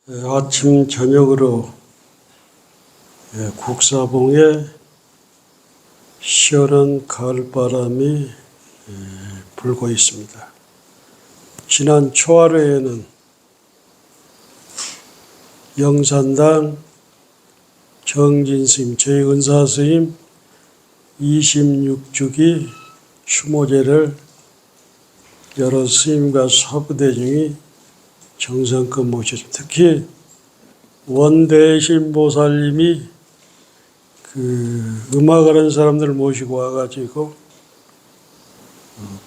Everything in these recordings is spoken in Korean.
아침 저녁으로 국사봉에 시원한 가을바람이 불고 있습니다. 지난 초하루에는 영산당 정진스님, 저희 은사스님 26주기 추모제를 여러 스님과 사부대중이 정성껏 모셨습니다. 특히 원대신보살님이 음악하는 사람들 모시고 와가지고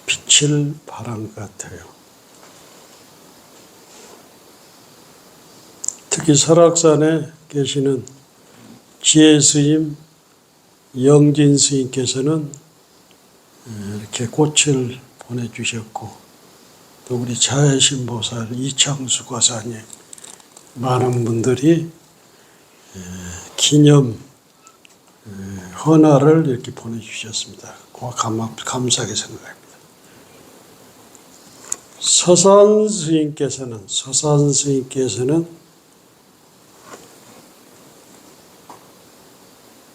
빛을 발한 것 같아요. 특히 설악산에 계시는 지혜스님, 영진스님께서는 이렇게 꽃을 보내주셨고, 또 우리 자해신보살 이창수 과사님, 많은 분들이 기념 헌화를 이렇게 보내주셨습니다. 감사하게 생각합니다. 서산 스님께서는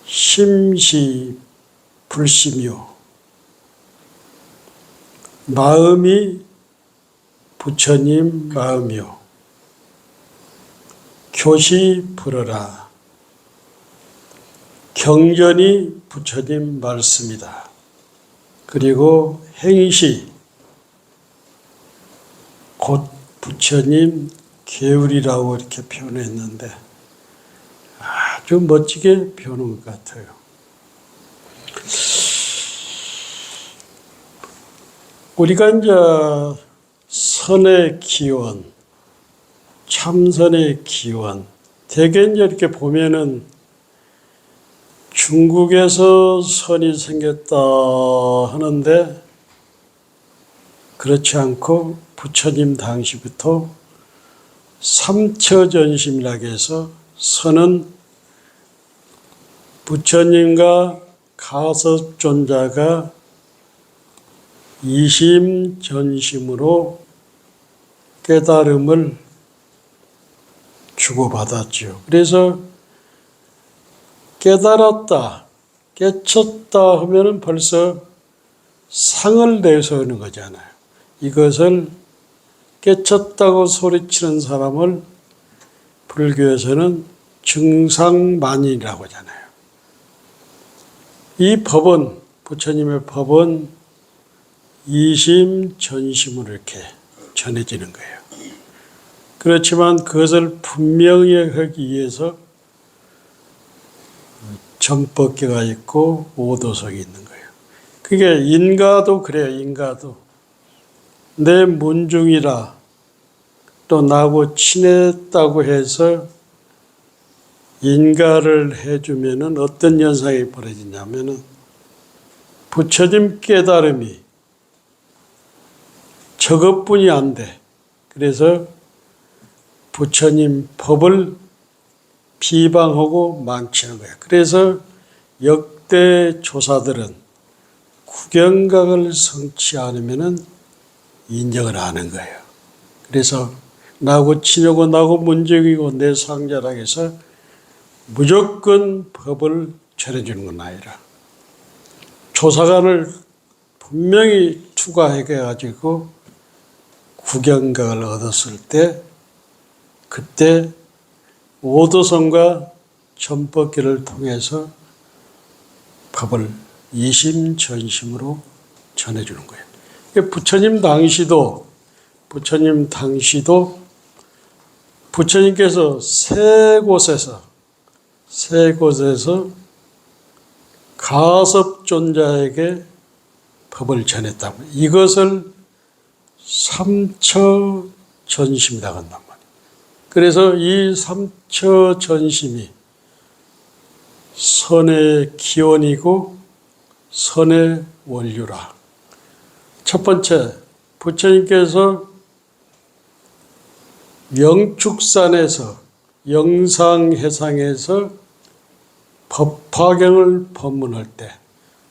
심시 불심요, 마음이 부처님 마음이요, 교시 불어라, 경전이 부처님 말씀이다. 그리고 행시 곧 부처님 계율이라고 이렇게 표현했는데 아주 멋지게 표현한 것 같아요. 우리가 이제 선의 기원, 참선의 기원, 대개 이제 이렇게 보면은 중국에서 선이 생겼다 하는데 그렇지 않고 부처님 당시부터 삼처전심이라고 해서 선은 부처님과 가섭존자가 이심전심으로 깨달음을 주고받았죠. 그래서 깨달았다, 깨쳤다 하면은 벌써 상을 내서 하는 거잖아요. 이것을 깨쳤다고 소리치는 사람을 불교에서는 증상만인이라고 하잖아요. 이 법은, 부처님의 법은 이심전심으로 이렇게 전해지는 거예요. 그렇지만 그것을 분명히 하기 위해서 전법계가 있고 오도석이 있는 거예요. 그게 인가도 그래요. 인가도 내 문중이라 또 나하고 친했다고 해서 인가를 해주면은 어떤 현상이 벌어지냐면은 부처님 깨달음이 저것뿐이 안 돼. 그래서 부처님 법을 비방하고 망치는 거예요. 그래서 역대 조사들은 구경각을 성취 않으면은 인정을 안 하는 거예요. 그래서 나하고 친하고 나하고 문적이고 내 상자라 해서 무조건 법을 전해주는 건 아니라 조사관을 분명히 투과해가지고 구경각을 얻었을 때 그때 오도성과 전법계를 통해서 법을 이심전심으로 전해주는 거예요. 부처님 당시도 부처님께서 세 곳에서 가섭존자에게 법을 전했다고. 이것을 삼처전심이라고 한단 말이에요. 그래서 이 삼처전심이 선의 기원이고 선의 원류라. 첫 번째, 부처님께서 영축산에서 영상해상에서 법화경을 법문할 때,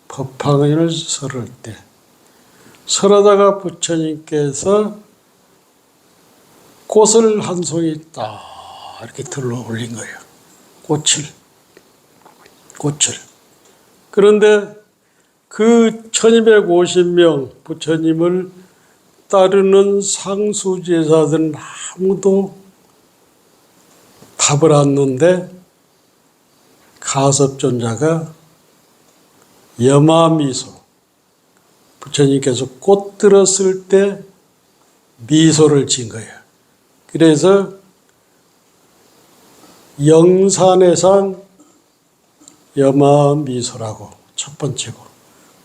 법화경을 설할 때, 설하다가 부처님께서 꽃을 한 송이 딱 이렇게 들러 올린 거예요. 꽃을. 그런데 그 1250명 부처님을 따르는 상수제사들은 아무도 답을 않는데 가섭존자가 여마미소, 부처님께서 꽃 들었을 때 미소를 지은 거예요. 그래서 영산해상 여마미소라고 첫 번째고,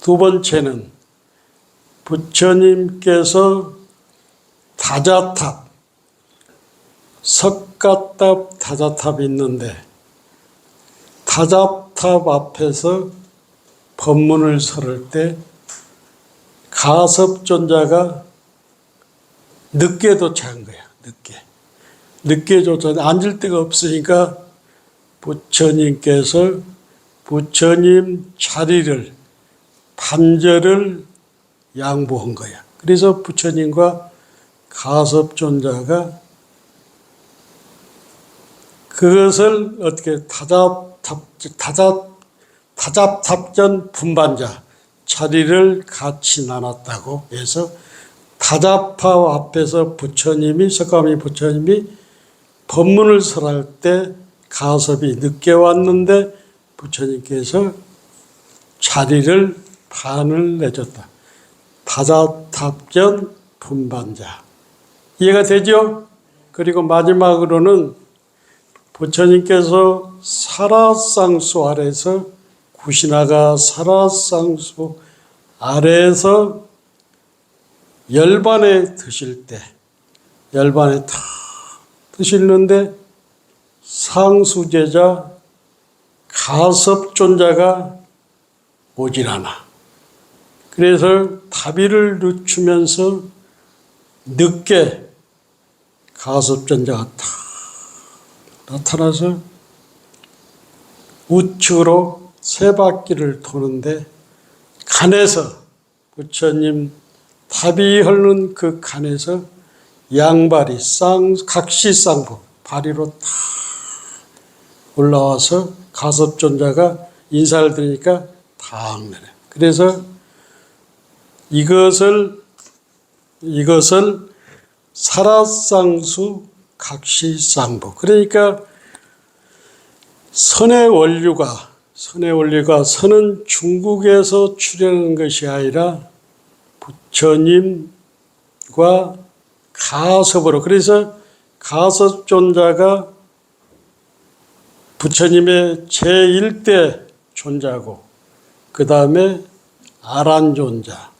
두 번째는 부처님께서 다자탑, 석가탑 다자탑이 있는데 다자탑 앞에서 법문을 설을 때 가섭존자가 늦게 도착한 거야. 늦게 도착. 앉을 데가 없으니까 부처님께서 부처님 자리를, 반절을 양보한 거야. 그래서 부처님과 가섭존자가 그것을 어떻게 다잡탑전 분반자 자리를 같이 나눴다고 해서 다잡탑 앞에서 부처님이, 석가모니 부처님이 법문을 설할 때 가섭이 늦게 왔는데 부처님께서 자리를 반을 내줬다. 다잡탑전 분반자. 이해가 되죠? 그리고 마지막으로는 부처님께서 사라상수 아래에서, 구시나가 사라상수 아래에서 열반에 드실 때, 열반에 다 드시는데 상수제자 가섭존자가 오질 않아. 그래서 다비를 늦추면서 늦게 가섭존자가 다 나타나서 우측으로 세 바퀴를 도는데 간에서, 부처님 탑이 흐르는 그 간에서 양발이 각시쌍부 바리로 다 올라와서 가섭존자가 인사를 드리니까 다 내려. 그래서 이것을 사라쌍수 각시쌍부. 그러니까 선의 원류가 선은 중국에서 출현한 것이 아니라 부처님과 가섭으로, 그래서 가섭존자가 부처님의 제1대 존자고, 그 다음에 아란존자,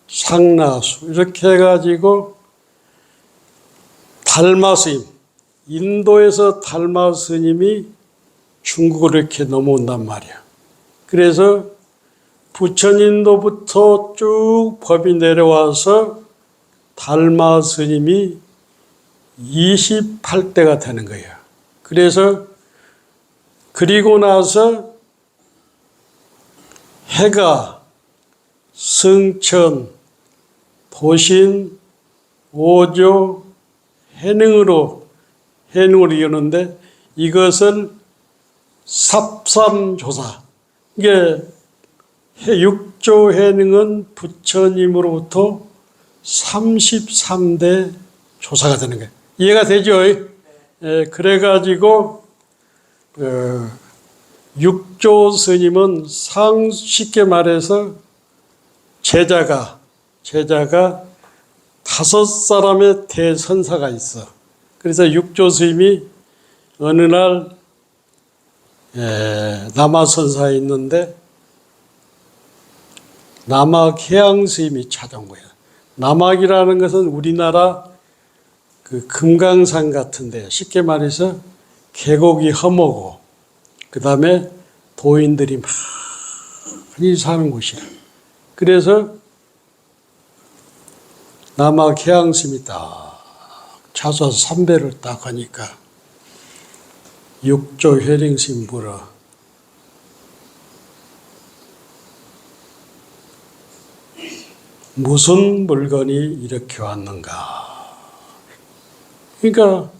상나수, 이렇게 해가지고 달마 스님, 인도에서 달마 스님이 중국으로 이렇게 넘어온단 말이야. 그래서 부처님도부터 쭉 법이 내려와서 달마 스님이 28대가 되는 거예요. 그래서 그리고 나서 해가 승천, 도신, 오조, 해능으로 이루는데 이것을 삽삼조사, 이게 육조 해능은 부처님으로부터 33대 조사가 되는 거예요. 이해가 되죠? 그래가지고 육조 스님은 쉽게 말해서 제자가 5사람의 대선사가 있어. 그래서 육조 스님이 어느 날 남아선사에 있는데 남학해양 스님이 찾아온 거예요. 남학이라는 것은 우리나라 그 금강산 같은데, 쉽게 말해서 계곡이 험하고 그 다음에 도인들이 많이 사는 곳이야. 그래서 남학해양 스님이 딱 찾아서 삼배를 딱 하니까 육조 회령 스님 물어. 무슨 물건이 이렇게 왔는가? 그러니까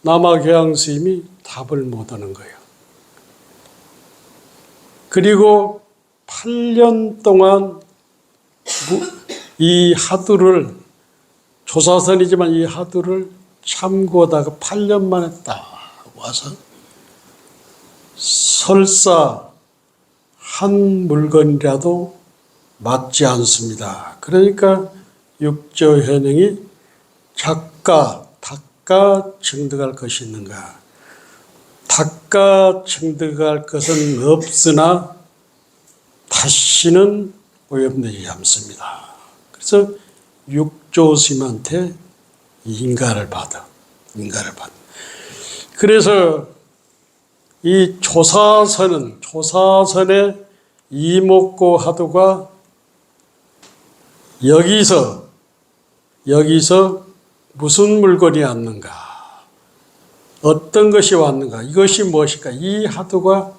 남아계양 스님이 답을 못하는 거예요. 그리고 8년 동안 이 하두를, 조사선이지만 이 하두를 참고하다가 8년 만에 딱 와서 설사 한 물건이라도 맞지 않습니다. 그러니까 육조현행이 작가, 닦아 증득할 것이 있는가? 닦아 증득할 것은 없으나 다시는 오염되지 않습니다. 그래서 육조스님한테 인가를 받아. 그래서 이 조사선의 이목고 하두가 여기서 무슨 물건이 왔는가? 어떤 것이 왔는가? 이것이 무엇일까? 이 하두가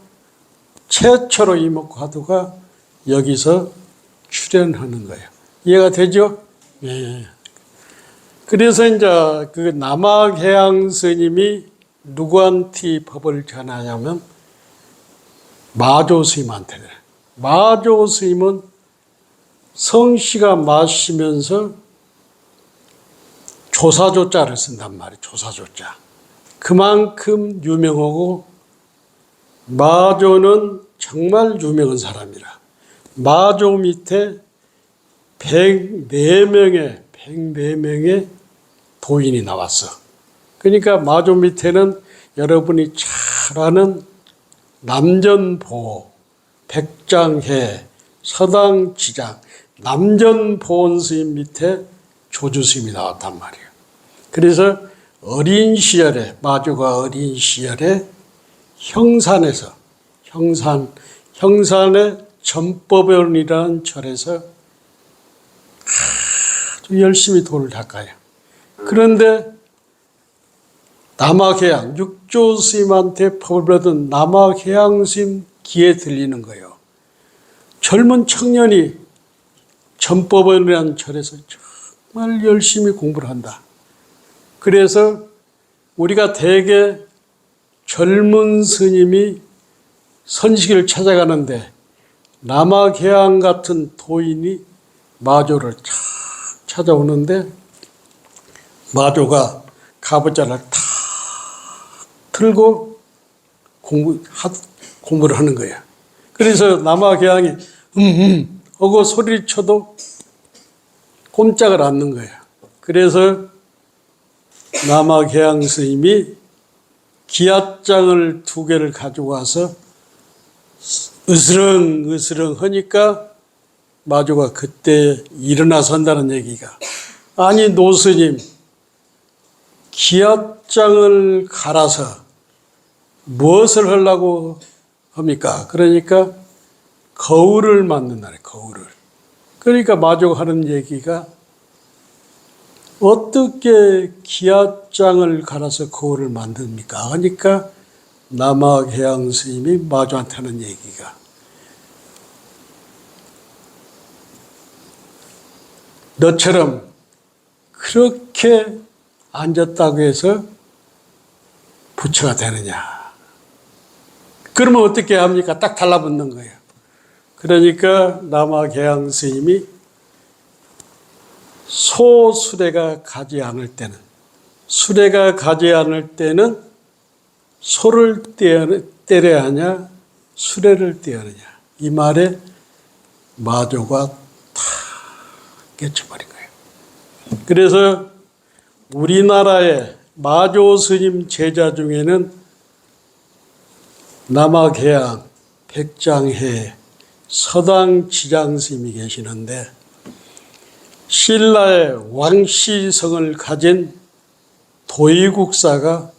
최초로 이목고 하두가 여기서 출현하는 거예요. 이해가 되죠? 네. 그래서 이제 그 남아계양 스님이 누구한테 법을 전하냐면 마조 스님한테. 마조 스님은 성씨가 마시면서 조사조자를 쓴단 말이에요. 조사조자. 그만큼 유명하고 마조는 정말 유명한 사람이라. 마조 밑에 104명의 도인이 나왔어. 그러니까 마조 밑에는 여러분이 잘 아는 남전보, 백장해, 서당지장, 남전보원 스님 밑에 조주스님이 나왔단 말이에요. 그래서 어린 시절에, 마조가 어린 시절에 형산의 전법원이라는 절에서 아주 열심히 도를 닦아요. 그런데 남아계양, 육조 스님한테 법을 배웠던 남아계양 스님 귀에 들리는 거예요. 젊은 청년이 전법원이라는 절에서 정말 열심히 공부를 한다. 그래서 우리가 대개 젊은 스님이 선식을 찾아가는데 남아계양 같은 도인이 마조를 쫙 찾아오는데 마조가 가부자를 탁 들고 공부를 하는 거야. 그래서 남아계양이 하고 소리를 쳐도 꼼짝을 않는 거야. 그래서 남아계양 스님이 기앗장을 2개를 가지고 와서 으스렁 하니까 마조가 그때 일어나서 한다는 얘기가, 아니 노스님, 기앗장을 갈아서 무엇을 하려고 합니까? 그러니까 거울을 만든다네, 거울을. 그러니까 마조가 하는 얘기가, 어떻게 기앗장을 갈아서 거울을 만듭니까? 하니까 남아계양 스님이 마조한테 하는 얘기가, 너처럼 그렇게 앉았다고 해서 부처가 되느냐? 그러면 어떻게 합니까? 딱 달라붙는 거예요. 그러니까 남아계양 스님이 수레가 가지 않을 때는 소를 때려야 하냐, 수레를 떼어야 하냐. 이 말에 마조가 다 깨쳐버린 거예요. 그래서 우리나라의 마조 스님 제자 중에는 남아계양, 백장해, 서당 지장 스님이 계시는데, 신라의 왕시성을 가진 도의국사가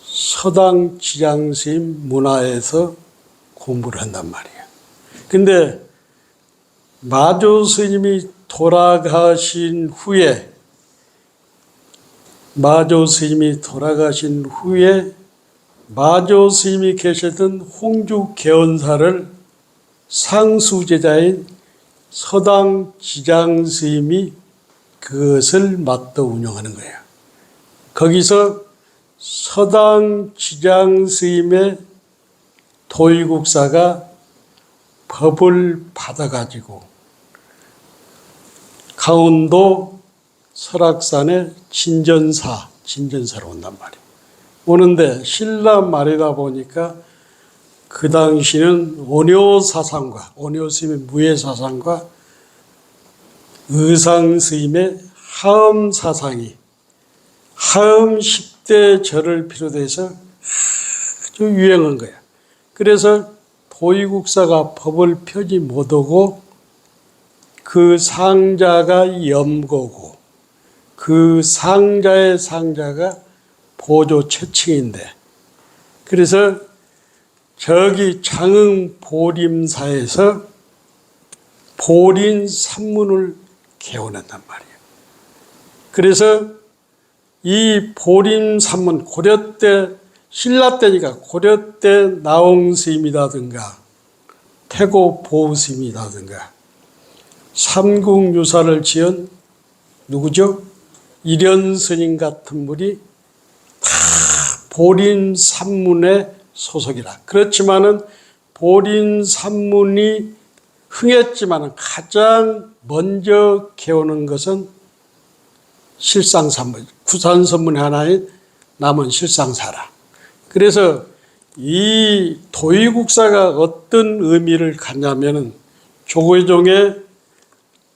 서당 지장 스님 문화에서 공부를 한단 말이에요. 근데 마조 스님이 돌아가신 후에 마조 스님이 계셨던 홍주 개원사를 상수제자인 서당 지장 스님이 그것을 맡아 운영하는 거예요. 거기서 서당 지장 스님의 도의국사가 법을 받아가지고 강원도 설악산에 진전사로 온단 말이에요. 오는데 신라 말이다 보니까 그 당시는 원효사상과 원효스님의 무예사상과 의상스님의 하엄사상이 하엄 10대 절을 비롯해서 아주 유행한 거야. 그래서 도의국사가 법을 펴지 못하고 그 상자가 염고고 그 상자의 상자가 보조 최칭인데, 그래서 저기 장흥 보림사에서 보린 산문을 개원한단 말이에요. 그래서 이 보림 산문, 고려 때, 신라 때니까 고려 때 나홍 스님이라든가 태고 보우 스님이라든가 삼국유사를 지은 누구죠? 일현 스님 같은 분이 다 보림 산문의 소속이라. 그렇지만은 보림 산문이 흥했지만은 가장 먼저 개원한 것은 실상산문, 구산선문의 하나인 남은 실상사라. 그래서 이 도의국사가 어떤 의미를 갖냐면은 조계종의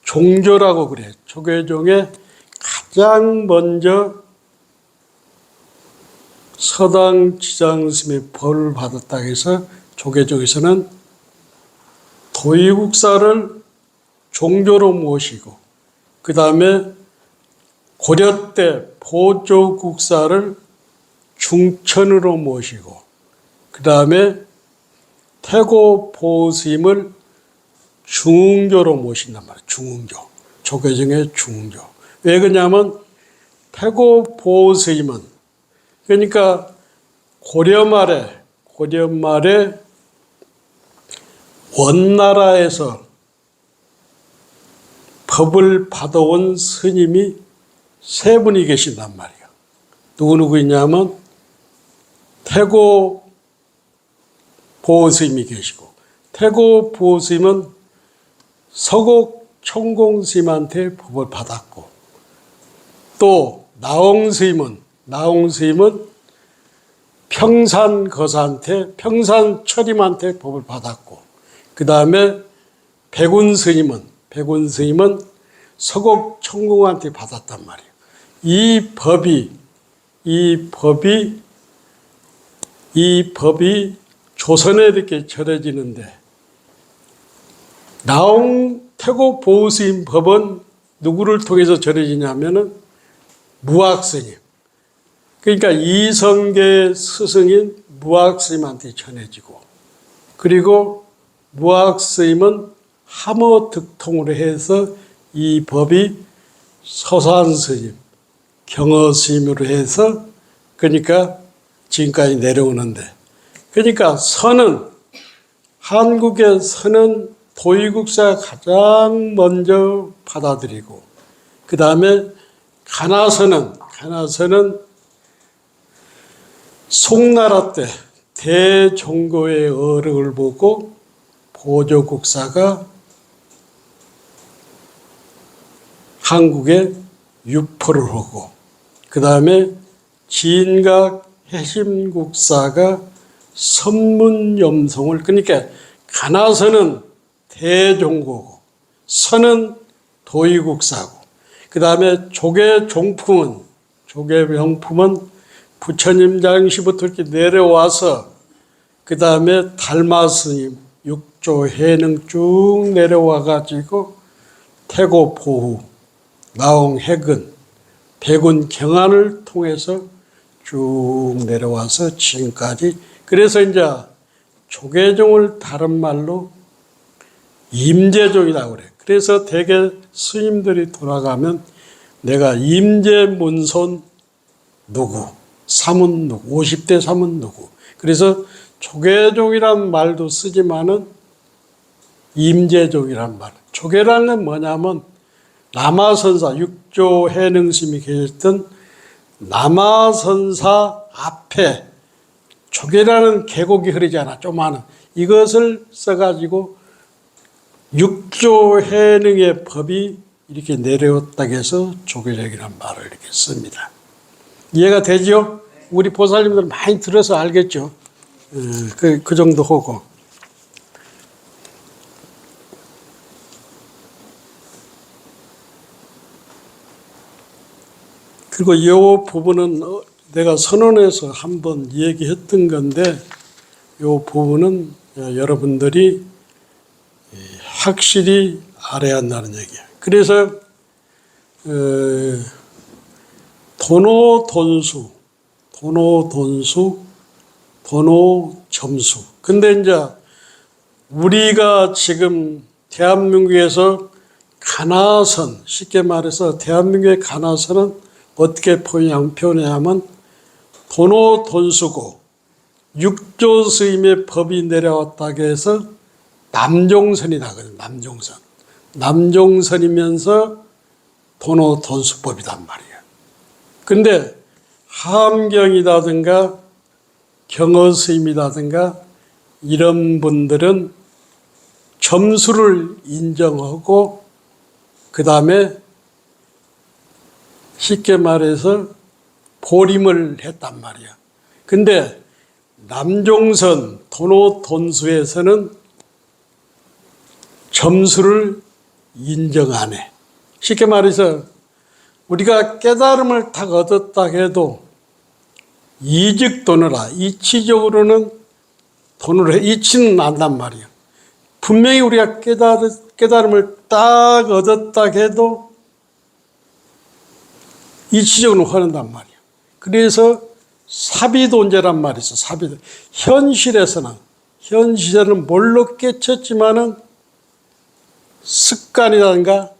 종조라고 그래요. 조계종의 가장 먼저 서당 지장스님의 벌을 받았다고 해서 조계종에서는 도의국사를 종조로 모시고, 그 다음에 고려 때 보조국사를 중천으로 모시고, 그 다음에 태고 보스님을 중흥교로 모신단 말이에요. 중흥교. 조계종의 중흥교. 왜 그러냐면 태고 보스님은, 그러니까 고려 말에 원나라에서 법을 받아온 스님이 세 분이 계신단 말이에요. 누구 있냐면 태고 보스님이 계시고, 태고 보스님은 서곡 청공 스님한테 법을 받았고, 또 나홍 스님은 평산 거사한테, 평산 철임한테 법을 받았고, 그 다음에 백운 스님은 서곡 청공한테 받았단 말이에요. 이 법이 조선에 이렇게 전해지는데, 나홍 태고 보스님 법은 누구를 통해서 전해지냐면은 무학스님. 그러니까 이성계 스승인 무학스님한테 전해지고, 그리고 무학스님은 함어 득통으로 해서 이 법이 서산스님, 경어스님으로 해서, 그러니까 지금까지 내려오는데, 그러니까 한국의 선은 도의국사가 가장 먼저 받아들이고, 그 다음에 가나선은 송나라 때 대종고의 어록을 보고 보조국사가 한국에 유포를 하고, 그 다음에 진각 해심국사가 선문염송을, 그러니까 가나선은 대종고고 선은 도의국사고, 그 다음에 조계종품은 부처님 장시부터 이렇게 내려와서, 그 다음에 달마스님 육조 해능 쭉 내려와가지고 태고 보후, 나홍 해근, 백운 경안을 통해서 쭉 내려와서 지금까지. 그래서 이제 조계종을 다른 말로 임재종이라고 그래요. 그래서 대개 스님들이 돌아가면 내가 임재문손 누구, 사문 누구, 50대 사문 누구. 그래서 조계종이란 말도 쓰지만은 임재종이란 말. 조계라는 건 뭐냐면 남하선사, 육조 해능스님이 계셨던 남하선사 앞에 조계라는 계곡이 흐르잖아. 조그마한 이것을 써가지고 육조 해능의 법이 이렇게 내려왔다고 해서 조계력이라는 말을 이렇게 씁니다. 이해가 되죠? 우리 보살님들 많이 들어서 알겠죠? 그 정도 하고. 그리고 이 부분은 내가 선언에서 한번 얘기했던 건데 이 부분은 여러분들이 확실히 알아야 한다는 얘기예요. 그래서 도노돈수, 도노점수. 근데 이제 우리가 지금 대한민국에서 가나선, 쉽게 말해서 대한민국의 가나선은 어떻게 표현하면 도노돈수고 육조 스님의 법이 내려왔다고 해서 남종선이다. 남종선. 남종선이면서 도노돈수법이단 말이에요. 근데 함경이라든가 경허스님이라든가 이런 분들은 점수를 인정하고 그 다음에 쉽게 말해서 보림을 했단 말이야. 근데 남종선 도노돈수에서는 점수를 인정 안 해. 쉽게 말해서 우리가 깨달음을 다 얻었다 해도 이직 도노라, 이치적으로는 도노를 해. 이치는 안단 말이야. 분명히 우리가 깨달음을 딱 얻었다 해도 이치적으로 화낸단 말이야. 그래서 사비돈제란 말이 있어. 사비돈. 현실에서는 뭘로 깨쳤지만은 습관이라든가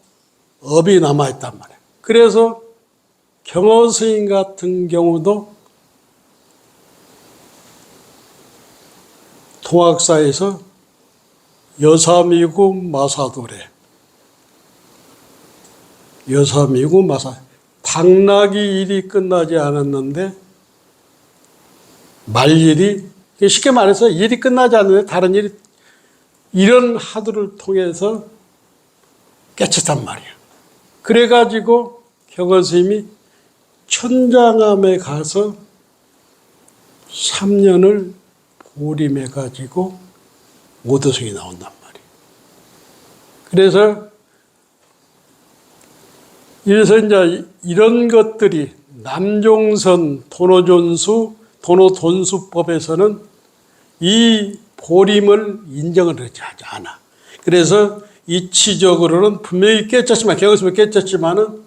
업이 남아있단 말이야. 그래서 경허스님 같은 경우도 동학사에서 여사미구 마사도래. 여사미구 마사. 당락이 일이 끝나지 않았는데 말일이, 쉽게 말해서 일이 끝나지 않는데 다른 일이, 이런 하두를 통해서 깨쳤단 말이야. 그래가지고 경허스님이 천장암에 가서 3년을 보림해가지고 오도성이 나온단 말이야. 그래서 이제 이런 것들이 남종선 도노돈수법에서는 이 보림을 인정을 하지 않아. 그래서 이치적으로는 분명히 깨쳤지만, 경허스님이 깨쳤지만은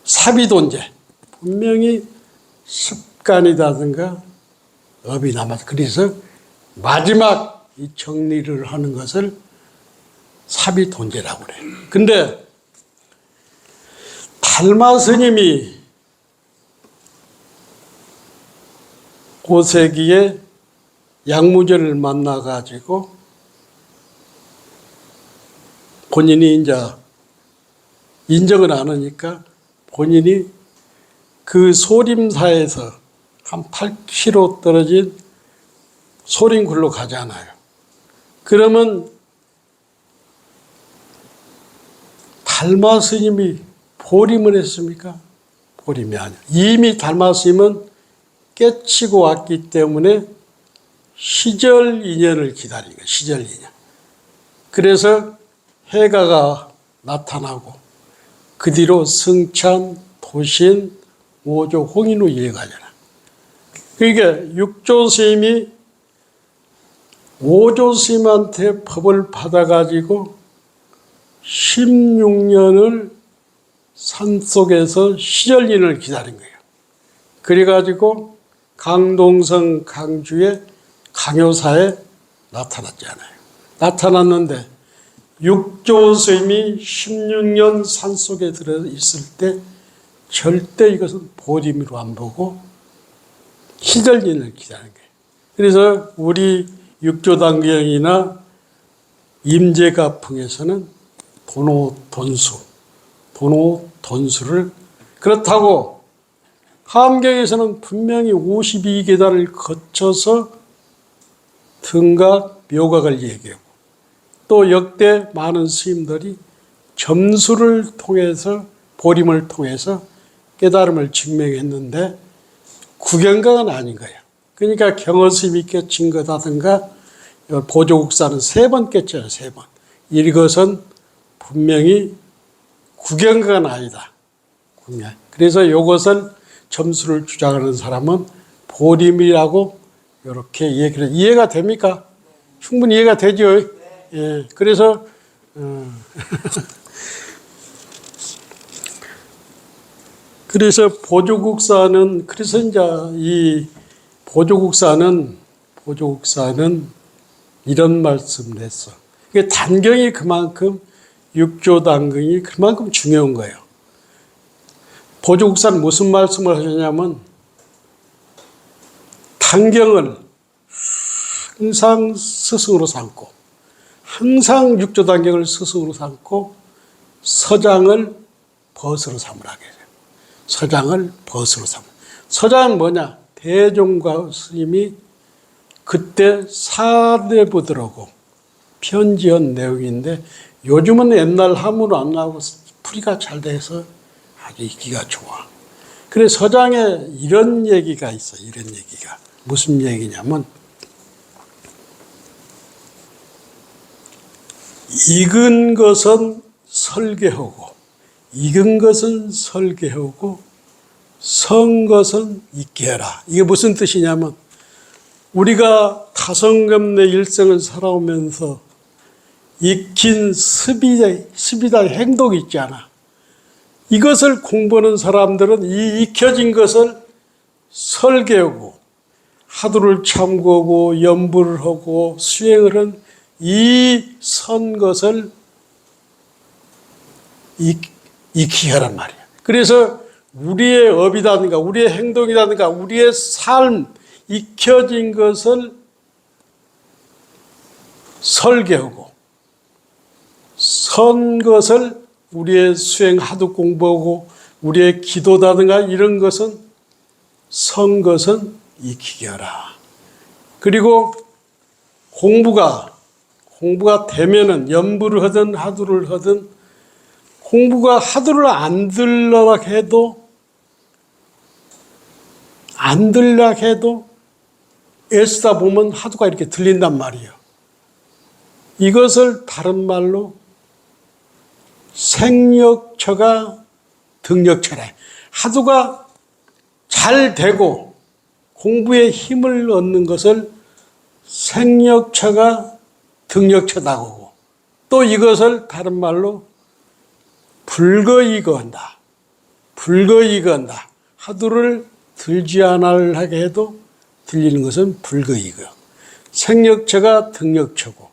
사비돈제, 분명히 습관이라든가 업이 남아서, 그래서 마지막 이 정리를 하는 것을 사비돈제라고 그래. 근데 달마 스님이 고세기에 양무제를 만나가지고 본인이 이제 인정을 안 하니까 본인이 그 소림사에서 한 8km 떨어진 소림굴로 가잖아요. 그러면 달마 스님이 보림을 했습니까? 보림이 아니야. 이미 달마 스님은 깨치고 왔기 때문에 시절 인연을 기다린 거야. 시절 인연. 그래서 해가가 나타나고 그 뒤로 승찬, 도신, 오조, 홍인우 이해가잖아. 그러니까 육조 스님이 오조 스님한테 법을 받아가지고 16년을 산속에서 시절인을 기다린 거예요. 그래가지고 강동성 강주의 강요사에 나타났잖아요. 나타났는데 육조 스님이 16년 산속에 들어 있을 때 절대 이것은 보림으로 안 보고 시절인을 기다린 거예요. 그래서 우리 육조당경이나 임재가풍에서는 도노돈수를, 그렇다고 함경에서는 분명히 52계단을 거쳐서 등각, 묘각을 얘기하고 또 역대 많은 스님들이 점수를 통해서 보림을 통해서 깨달음을 증명했는데 구경각은 아닌 거예요. 그러니까 경허스님이 깨친 거다든가 보조국사는 3번 깼잖아요. 3번. 이것은 분명히 구경각은 아니다. 그래서 이것을 점수를 주장하는 사람은 보림이라고 이렇게 얘기를 이해가 됩니까? 충분히 이해가 되죠. 예. 그래서 그래서 보조국사는 그래서 이제 이 보조국사는 이런 말씀을 했어. 단경이 그만큼 육조 단경이 그만큼 중요한 거예요. 보조국사는 무슨 말씀을 하셨냐면 단경을 항상 스승으로 삼고 항상 육조 단경을 스승으로 삼고 서장을 벗으로 삼으라 그래요. 서장을 벗으로 삼으라. 서장은 뭐냐? 대종과 스님이 그때 사대부들하고 편지한 내용인데 요즘은 옛날 한문으로 안 나오고 풀이가 잘 돼서 아주 읽기가 좋아. 그래서 서장에 이런 얘기가 있어. 이런 얘기가. 무슨 얘기냐면 익은 것은 설계하고 선 것은 잊게 해라. 이게 무슨 뜻이냐면 우리가 타성금내 일생을 살아오면서 익힌 습이다 행동이 있잖아. 이것을 공부하는 사람들은 이 익혀진 것을 설계하고 하두를 참고하고 연부를 하고 수행을 한 이 선 것을 익히게 하란 말이야. 그래서 우리의 업이라든가 우리의 행동이라든가 우리의 삶 익혀진 것을 설계하고 선 것을 우리의 수행 하도 공부하고 우리의 기도다든가 이런 것은 선 것은 익히게 하라. 그리고 공부가 되면은 연부를 하든 하두를 하든 공부가 하두를 안 들려라 해도 애쓰다 보면 하두가 이렇게 들린단 말이에요. 이것을 다른 말로 생력처가 등력처래. 하두가 잘 되고 공부에 힘을 얻는 것을 생력처가 등력처다고 하고 또 이것을 다른 말로 불거이거한다. 하두를 들지 않으려게 해도 들리는 것은 불거이거. 생력처가 등력처고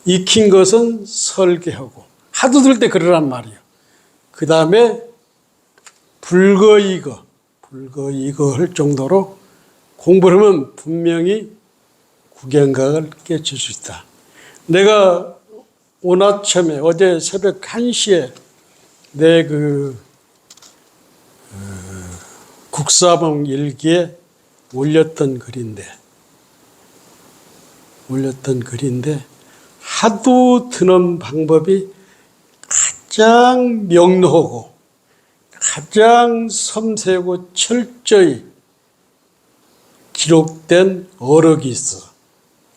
익힌 것은 설계하고 하두 들 때 그러란 말이에요. 그 다음에 불거이거 할 정도로 공부를 하면 분명히 구경각을 깨칠 수 있다. 내가 오늘 아침에 어제 새벽 1시에 내 국사봉 일기에 올렸던 글인데 하두 드는 방법이 가장 명료하고 가장 섬세하고 철저히 기록된 어록이 있어.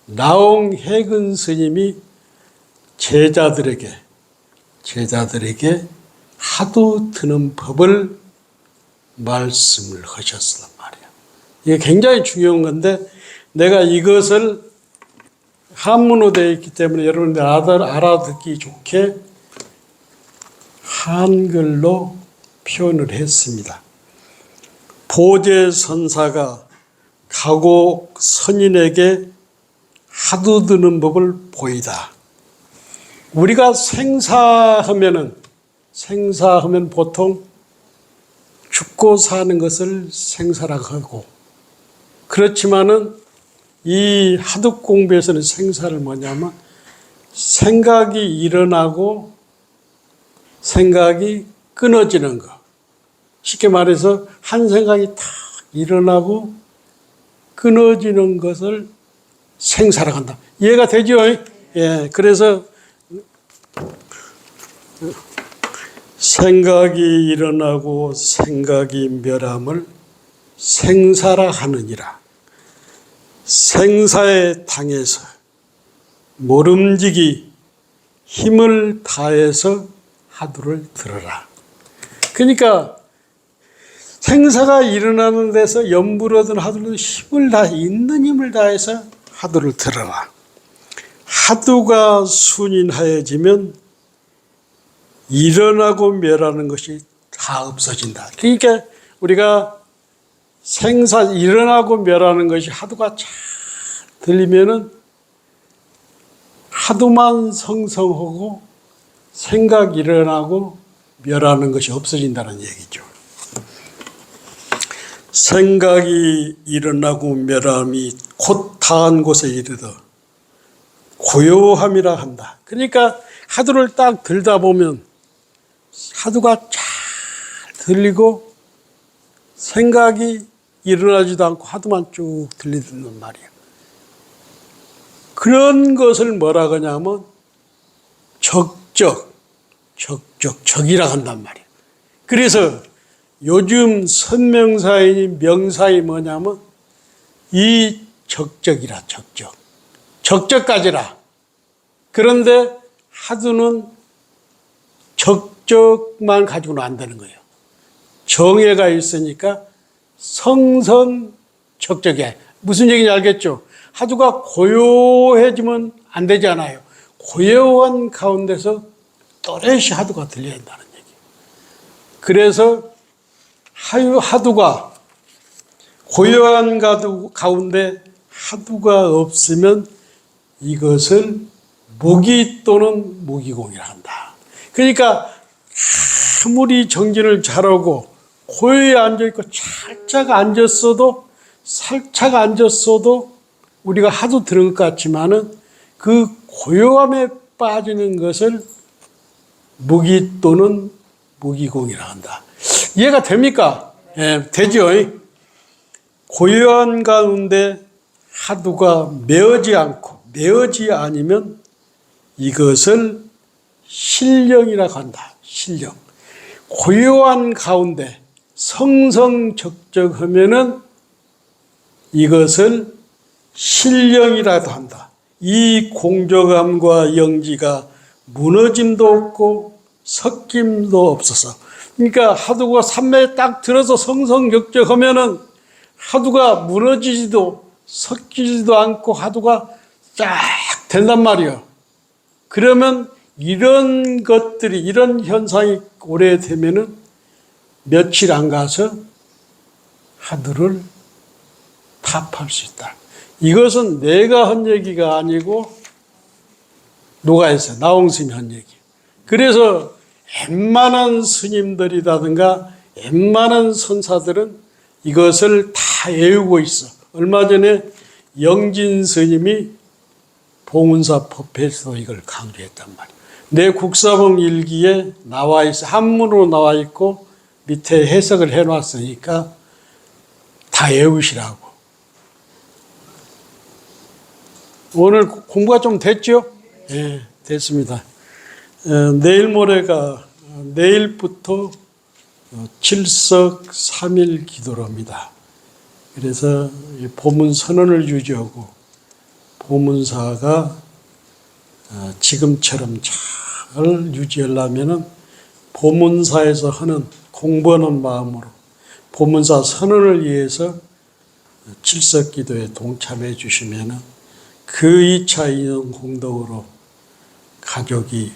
나홍해근 스님이 제자들에게 하두 드는 법을 말씀을 하셨단 말이야. 이게 굉장히 중요한 건데 내가 이것을 한문으로 되어 있기 때문에 여러분들 알아듣기 좋게 한글로 표현을 했습니다. 보제선사가 가곡 선인에게 하두 드는 법을 보이다. 우리가 생사하면 보통 죽고 사는 것을 생사라고 하고 그렇지만은 이 하두 공부에서는 생사를 뭐냐면 생각이 일어나고 생각이 끊어지는 거. 쉽게 말해서 한 생각이 탁 일어나고 끊어지는 것을 생사라고 한다. 이해가 되죠? 예, 그래서 생각이 일어나고 생각이 멸함을 생사라 하느니라. 생사의 당에서 모름지기 힘을 다해서 하두를 들어라. 그러니까 생사가 일어나는 데서 염불어든 하두를 힘을 다해 있는 힘을 다해서 하두를 들어라. 하두가 순인하여지면 일어나고 멸하는 것이 다 없어진다. 그러니까 우리가 생사 일어나고 멸하는 것이 하두가 잘 들리면은 하두만 성성하고 생각 일어나고 멸하는 것이 없어진다는 얘기죠. 생각이 일어나고 멸함이 곧 다한 곳에 이르러 고요함이라 한다. 그러니까 하두를 딱 들다 보면 하두가 잘 들리고 생각이 일어나지도 않고 하두만 쭉 들리는 말이에요. 그런 것을 뭐라 하냐면 적이라 한단 말이에요. 그래서 요즘 선명사이니 명사이 뭐냐면 이 적적이라 적적까지라. 그런데 하두는 적적만 가지고는 안 되는 거예요. 정예가 있으니까 성성적적이야. 무슨 얘기인지 알겠죠? 하두가 고요해지면 안 되잖아요. 고요한 가운데서 또렷이 하두가 들려야 한다는 얘기예요. 그래서 하두가 고요한 가운데 하두가 없으면 이것을 무기 또는 무기공이라 한다. 그러니까 아무리 정진을 잘하고 고요히 앉아있고 살짝 앉았어도 우리가 하도 들은 것 같지만은 그 고요함에 빠지는 것을 무기 또는 무기공이라 한다. 이해가 됩니까? 예, 되죠. 고요한 가운데 하두가 매어지 아니면 이것을 신령이라고 한다. 신령. 고요한 가운데 성성적적하면은 이것을 신령이라도 한다. 이 공정함과 영지가 무너짐도 없고 섞임도 없어서. 그러니까 하두가 삼매에 딱 들어서 성성적적하면은 하두가 무너지지도 섞이지도 않고 하두가 쫙 된단 말이에요. 그러면 이런 것들이, 이런 현상이 오래되면은 며칠 안 가서 하두를 타파할 수 있다. 이것은 내가 한 얘기가 아니고 누가 했어요? 나홍스님이 한 얘기. 그래서 웬만한 스님들이라든가 웬만한 선사들은 이것을 다 외우고 있어. 얼마 전에 영진 스님이 봉은사 법회에서 이걸 강조했단 말이에요. 내 국사봉 일기에 나와 있어. 한문으로 나와 있고 밑에 해석을 해놨으니까 다 외우시라고. 오늘 공부가 좀 됐죠? 네, 됐습니다. 내일 모레가 내일부터 7석 3일 기도랍니다. 그래서 보문 선언을 유지하고 보문사가 지금처럼 잘 유지하려면은 보문사에서 하는 공부하는 마음으로 보문사 선언을 위해서 7석 기도에 동참해 주시면은 그 2차 인연 공덕으로 가족이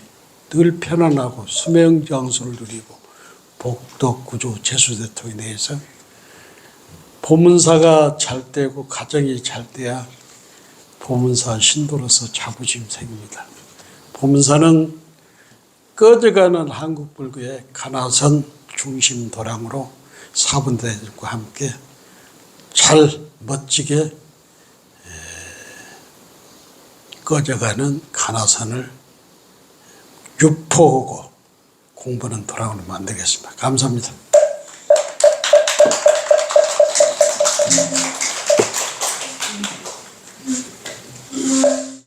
늘 편안하고 수명장수를 누리고 복덕 구조 재수대통에 대해서 보문사가 잘 되고 가정이 잘 돼야 보문사 신도로서 자부심 생깁니다. 보문사는 꺼져가는 한국불교의 가나선 중심 도량으로 사분대들과 함께 잘 멋지게 꺼져가는 가나선을 유포하고 공부는 돌아오면 안 되겠습니다. 감사합니다.